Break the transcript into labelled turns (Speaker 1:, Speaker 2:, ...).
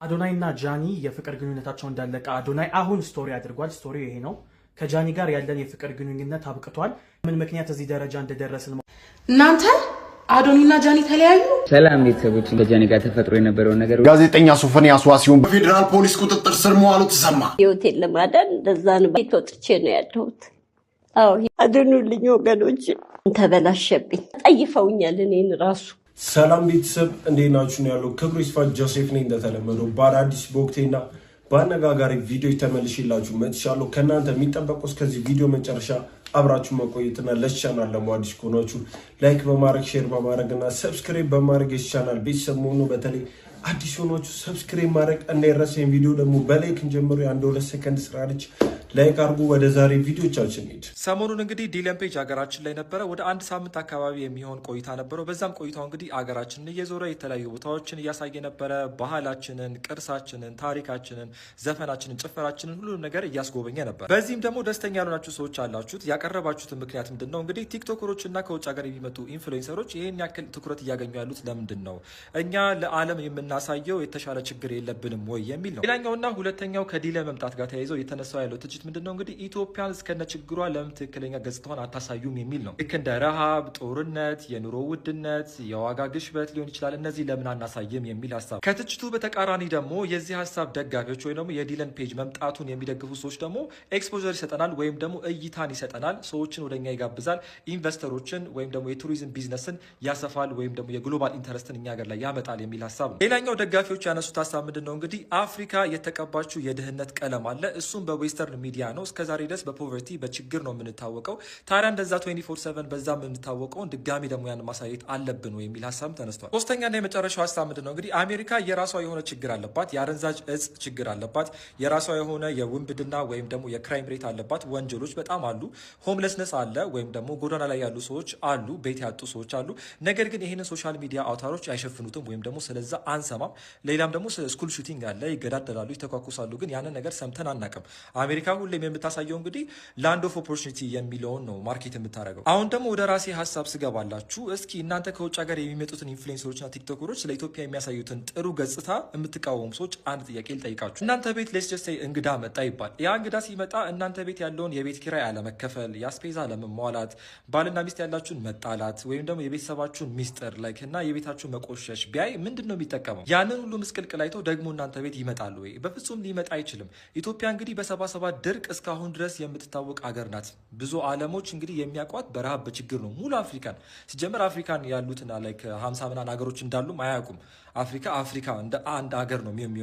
Speaker 1: አዶናይ እና ጃኒ የፍቅር ግንኙነታቸው እንዳለቀ አዶናይ አሁን ስቶሪ አድርጓል። ስቶሪው ይሄ ነው። ከጃኒ ጋር ያለን የፍቅር ግንኙነት አብቅቷል። ምን ምክንያት እዚህ ደረጃ እንደደረስን
Speaker 2: እናንተ አዶኒና ጃኒ ተለያዩ።
Speaker 3: ሰላም ቤተሰቦች፣ ከጃኒ ጋር ተፈጥሮ የነበረውን ነገር
Speaker 4: ጋዜጠኛ ሶፎንያስ ዋሲሁን በፌዴራል ፖሊስ ቁጥጥር ስር መዋሉ ተሰማ።
Speaker 5: ህይወቴን ለማዳን እንደዛ ነው ቤት ወጥቼ ነው ያለሁት። አዎ አድኑልኝ ወገኖች፣ ተበላሸብኝ። ጠይፈውኛል እኔን ራሱ።
Speaker 6: ሰላም ቤተሰብ እንዴት ናችሁ? ነው ያለው ክብሩ ይስፋ ጆሴፍ ነኝ። እንደተለመደው በአዳዲስ በወቅቴና በአነጋጋሪ ቪዲዮ ተመልሼላችሁ መጥቻለሁ። ከእናንተ የሚጠበቀው እስከዚህ ቪዲዮ መጨረሻ አብራችሁ መቆየትና ለቻናል ደግሞ አዲስ ከሆናችሁ ላይክ በማድረግ ሼር በማድረግ እና ሰብስክራይብ በማድረግ የቻናል ቤተሰብ መሆኑ በተለይ አዲስ ሆናችሁ ሰብስክራይብ ማድረግ እንዳይረሳኝ። ቪዲዮ ደግሞ በላይክ እንጀምሩ። የአንድ 2 ሰከንድ ስራ ልጅ ላይክ አድርጉ። ወደ ዛሬ ቪዲዮቻችን ሄድ።
Speaker 7: ሰሞኑን እንግዲህ ዲለን ፔጅ ሀገራችን ላይ ነበረ። ወደ 1 ሳምንት አካባቢ የሚሆን ቆይታ ነበረው። በዛም ቆይታው እንግዲህ ሀገራችንን እየዞረ የተለያዩ ቦታዎችን እያሳየ ነበረ። ባህላችንን፣ ቅርሳችንን፣ ታሪካችንን፣ ዘፈናችንን፣ ጭፈራችንን ሁሉንም ነገር እያስጎበኘ ነበር። በዚህም ደግሞ ደስተኛ ያልሆናችሁ ሰዎች አላችሁት። ያቀረባችሁትን ምክንያት ምንድን ነው? እንግዲህ ቲክቶከሮች እና ከውጭ ሀገር የሚመጡ ኢንፍሉዌንሰሮች ይህን ያክል ትኩረት እያገኙ ያሉት ለምንድን ነው? እኛ ለዓለም የምናሳየው የተሻለ ችግር የለብንም ወይ የሚል ነው። ሌላኛውና ሁለተኛው ከዲለን መምጣት ጋር ተያይዘው የተነሳው ያለው ትችት ምንድነው? እንግዲህ ኢትዮጵያን እስከነ ችግሯ ለምን ትክክለኛ ገጽታዋን አታሳዩም የሚል ነው። ልክ እንደ ረሃብ፣ ጦርነት፣ የኑሮ ውድነት፣ የዋጋ ግሽበት ሊሆን ይችላል። እነዚህ ለምን አናሳይም የሚል ሀሳብ። ከትችቱ በተቃራኒ ደግሞ የዚህ ሀሳብ ደጋፊዎች ወይም ደግሞ የዲለን ፔጅ መምጣቱን የሚደግፉ ሰዎች ደግሞ ኤክስፖዠር ይሰጠናል ወይም ደግሞ እይታን ይሰጠናል፣ ሰዎችን ወደኛ ይጋብዛል፣ ኢንቨስተሮችን ወይም ደግሞ የቱሪዝም ቢዝነስን ያሰፋል ወይም ደግሞ የግሎባል ኢንተረስትን እኛ ሀገር ላይ ያመጣል የሚል ሀሳብ ነው። ሌላኛው ደጋፊዎች ያነሱት ሀሳብ ምንድን ነው? እንግዲህ አፍሪካ የተቀባችው የድህነት ቀለም አለ። እሱም በዌስተርን ሚዲያ ነው። እስከዛሬ ድረስ በፖቨርቲ በችግር ነው የምንታወቀው። ታዲያ እንደዛ 24/7 በዛ የምንታወቀውን ድጋሚ ደግሞ ያን ማሳየት አለብን ወይ የሚል ሀሳብ ተነስቷል። ሶስተኛና የመጨረሻው ሀሳብ ምንድን ነው? እንግዲህ አሜሪካ የራሷ የሆነ ችግር አለባት። የአደንዛዥ እጽ ችግር አለባት። የራሷ የሆነ የውንብድና ወይም ደግሞ የክራይም ሬት አለባት። ወንጀሎች በጣም አሉ። ሆምለስነስ አለ ወይም ደግሞ ጎዳና ላይ ያሉ ሰዎች አሉ። ቤት ያጡ ሰዎች አሉ። ነገር ግን ይህንን ሶሻል ሚዲያ አውታሮች አይሸፍኑትም ወይም ደግሞ ስለዛ አንሰማም። ሌላም ደግሞ ስኩል ሹቲንግ አለ። ይገዳደላሉ፣ ይተኳኩሳሉ። ግን ያንን ነገር ሰምተን አናውቅም። አሜሪካ ሁሌም የምታሳየው እንግዲህ ላንድ ኦፍ ኦፖርቹኒቲ የሚለውን ነው ማርኬት የምታደርገው። አሁን ደግሞ ወደ ራሴ ሀሳብ ስገባላችሁ፣ እስኪ እናንተ ከውጭ ሀገር የሚመጡትን ኢንፍሉዌንሰሮችና ቲክቶከሮች ስለ ኢትዮጵያ የሚያሳዩትን ጥሩ ገጽታ የምትቃወሙ ሰዎች አንድ ጥያቄ ልጠይቃችሁ። እናንተ ቤት ሌትስ ጀስት ሴይ እንግዳ መጣ ይባል። ያ እንግዳ ሲመጣ እናንተ ቤት ያለውን የቤት ኪራይ አለመከፈል፣ የአስፔዛ አለመሟላት፣ ባልና ሚስት ያላችሁን መጣላት ወይም ደግሞ የቤተሰባችሁን ሚስጥር ላይክ እና የቤታችሁን መቆሸሽ ቢያይ ምንድን ነው የሚጠቀመው? ያንን ሁሉ ምስቅልቅል አይተው ደግሞ እናንተ ቤት ይመጣሉ ወይ? በፍጹም ሊመጣ አይችልም። ኢትዮጵያ እንግዲህ በ77 ድርቅ እስካሁን ድረስ የምትታወቅ አገር ናት። ብዙ ዓለሞች እንግዲህ የሚያውቋት በረሃብ በችግር ነው። ሙሉ አፍሪካን ሲጀምር አፍሪካን ያሉትና ላይክ 50 ምናምን ሀገሮች እንዳሉም አያውቁም። አፍሪካ እንደ አንድ ሀገር ነው የሚሆነው።